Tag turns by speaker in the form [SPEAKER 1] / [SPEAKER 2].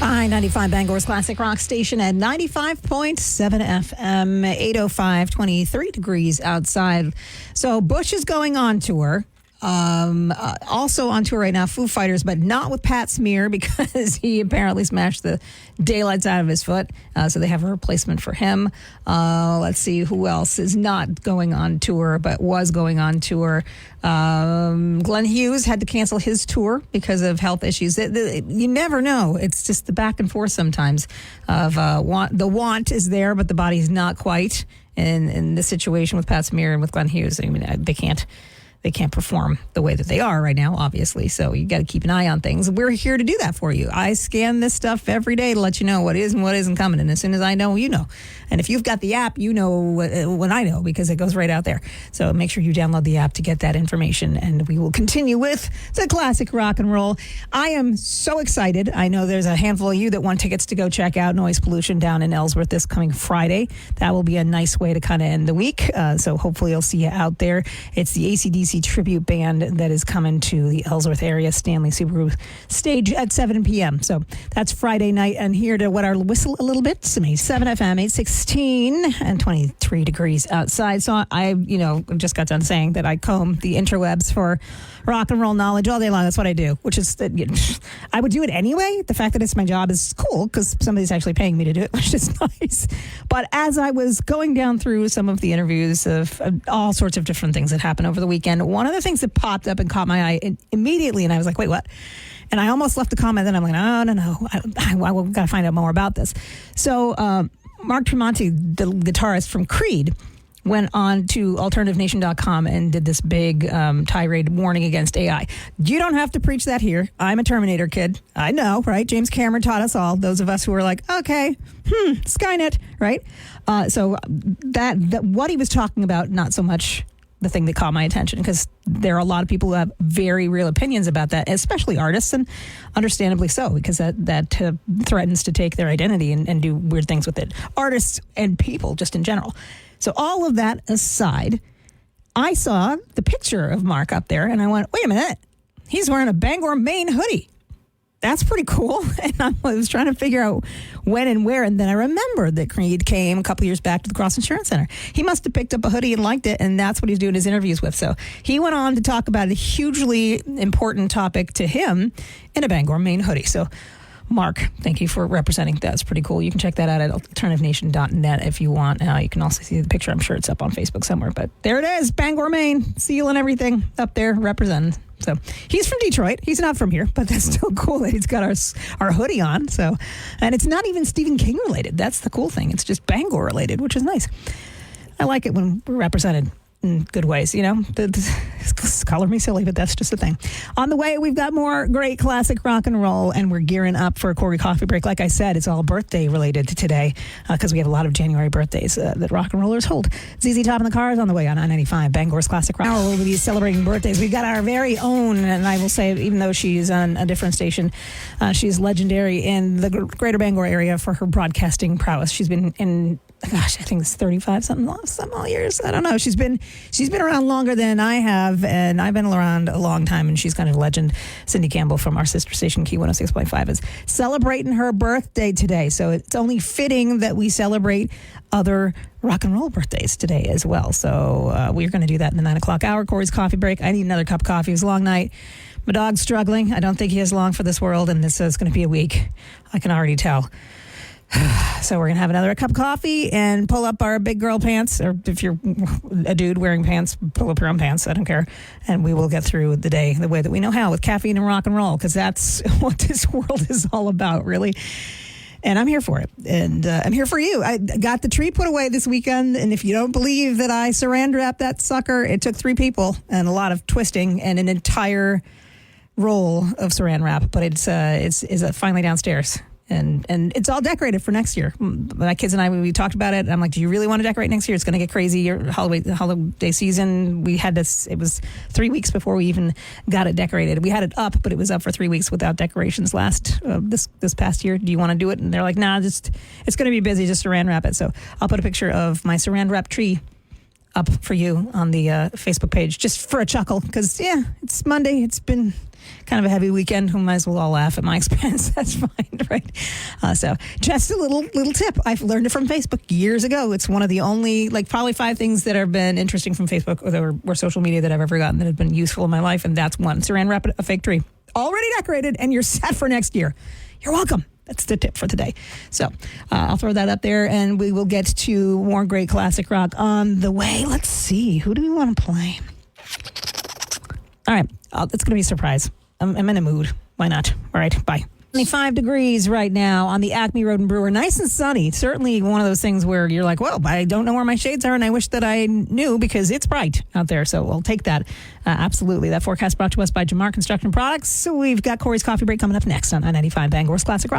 [SPEAKER 1] I-95 Bangor's classic rock station at 95.7 FM, 8:05, 23 degrees outside. So Bush is going on tour. Also on tour right now, Foo Fighters, but not with Pat Smear because he apparently smashed the daylights out of his foot. So they have a replacement for him. Let's see who else is not going on tour, but was going on tour. Glenn Hughes had to cancel his tour because of health issues. You never know. It's just the back and forth sometimes of the want is there, but the body's not quite. And in this situation with Pat Smear and with Glenn Hughes, I mean, they can't perform the way that they are right now, obviously. So you got to keep an eye on things. We're here to do that for you. I scan this stuff every day to let you know what is and what isn't coming. And as soon as I know, you know. And if you've got the app, you know when I know because it goes right out there. So make sure you download the app to get that information. And we will continue with the classic rock and roll. I am so excited. I know there's a handful of you that want tickets to go check out Noise Pollution down in Ellsworth this coming Friday. That will be a nice way to kind of end the week. So hopefully you'll see you out there. It's the AC/DC tribute band that is coming to the Ellsworth area Stanley Subaru stage at 7 p.m. So that's Friday night. And here to wet our whistle a little bit, 7 FM, 816 and 23 degrees outside. So I just got done saying that I comb the interwebs for rock and roll knowledge all day long. That's what I do, which is that I would do it anyway. The fact that it's my job is cool because somebody's actually paying me to do it, which is nice. But as I was going down through some of the interviews of all sorts of different things that happened over the weekend, one of the things that popped up and caught my eye immediately, and I was like, wait, what? And I almost left the comment, then I'm like, no, I got to find out more about this. So Mark Tremonti, the guitarist from Creed, went on to AlternativeNation.com and did this big tirade warning against AI. You don't have to preach that here. I'm a Terminator kid. I know, right? James Cameron taught us all, those of us who were like, okay, Skynet, right? So that what he was talking about, not so much the thing that caught my attention, because there are a lot of people who have very real opinions about that, especially artists, and understandably so, because that threatens to take their identity and do weird things with it. Artists and people just in general. So all of that aside, I saw the picture of Mark up there and I went, wait a minute, he's wearing a Bangor, Maine hoodie. That's pretty cool. And I was trying to figure out when and where. And then I remembered that Creed came a couple years back to the Cross Insurance Center. He must have picked up a hoodie and liked it. And that's what he's doing his interviews with. So he went on to talk about a hugely important topic to him in a Bangor, Maine hoodie. So Mark, thank you for representing. That's pretty cool. You can check that out at alternativenation.net if you want. You can also see the picture. I'm sure it's up on Facebook somewhere. But there it is, Bangor, Maine, seal and everything up there representing. So he's from Detroit. He's not from here, but that's still cool that he's got our hoodie on. So, and it's not even Stephen King related. That's the cool thing. It's just Bangor related, which is nice. I like it when we're represented in good ways, color me silly, but that's just the thing. On the way, we've got more great classic rock and roll, and we're gearing up for a Corey Coffee Break. Like I said, it's all birthday related today because we have a lot of January birthdays that rock and rollers hold. ZZ Top in the Car is on the way on I-95, Bangor's classic rock. We'll be celebrating birthdays. We've got our very own, and I will say, even though she's on a different station, she's legendary in the greater Bangor area for her broadcasting prowess. She's been in, I think it's 35 some all years. I don't know. She's been around longer than I have, and I've been around a long time, and she's kind of a legend. Cindy Campbell from our sister station, Key 106.5, is celebrating her birthday today. So it's only fitting that we celebrate other rock and roll birthdays today as well. So we're going to do that in the 9 o'clock hour. Corey's Coffee Break. I need another cup of coffee. It was a long night. My dog's struggling. I don't think he is long for this world, and this is going to be a week. I can already tell. So we're going to have another cup of coffee and pull up our big girl pants, or if you're a dude wearing pants, pull up your own pants. I don't care. And we will get through the day the way that we know how, with caffeine and rock and roll, because that's what this world is all about, really. And I'm here for it. And I'm here for you. I got the tree put away this weekend. And if you don't believe that I saran wrapped that sucker, it took 3 people and a lot of twisting and an entire roll of saran wrap. But it's finally downstairs. And it's all decorated for next year. My kids and I, we talked about it. I'm like, do you really want to decorate next year? It's going to get crazy. Your holiday season, we had this, it was 3 weeks before we even got it decorated. We had it up, but it was up for 3 weeks without decorations this past year. Do you want to do it? And they're like, nah, it's going to be busy. Just saran wrap it. So I'll put a picture of my saran wrap tree up for you on the Facebook page, just for a chuckle. Because, yeah, it's Monday. It's been kind of a heavy weekend. We might as well all laugh at my expense. That's fine, right? So just a little tip. I've learned it from Facebook years ago. It's one of the only, probably 5 things that have been interesting from Facebook or social media that I've ever gotten that have been useful in my life, and that's one. Saran wrap a fake tree. Already decorated, and you're set for next year. You're welcome. That's the tip for today. So I'll throw that up there, and we will get to more great classic rock on the way. Let's see. Who do we want to play? All right. It's going to be a surprise. I'm in a mood. Why not? All right. Bye. 25 degrees right now on the Acme Road and Brewer. Nice and sunny. Certainly one of those things where you're like, well, I don't know where my shades are, and I wish that I knew because it's bright out there. So we'll take that. Absolutely. That forecast brought to us by Jamar Construction Products. So we've got Corey's Coffee Break coming up next on I-95 Bangor's Classic Rock.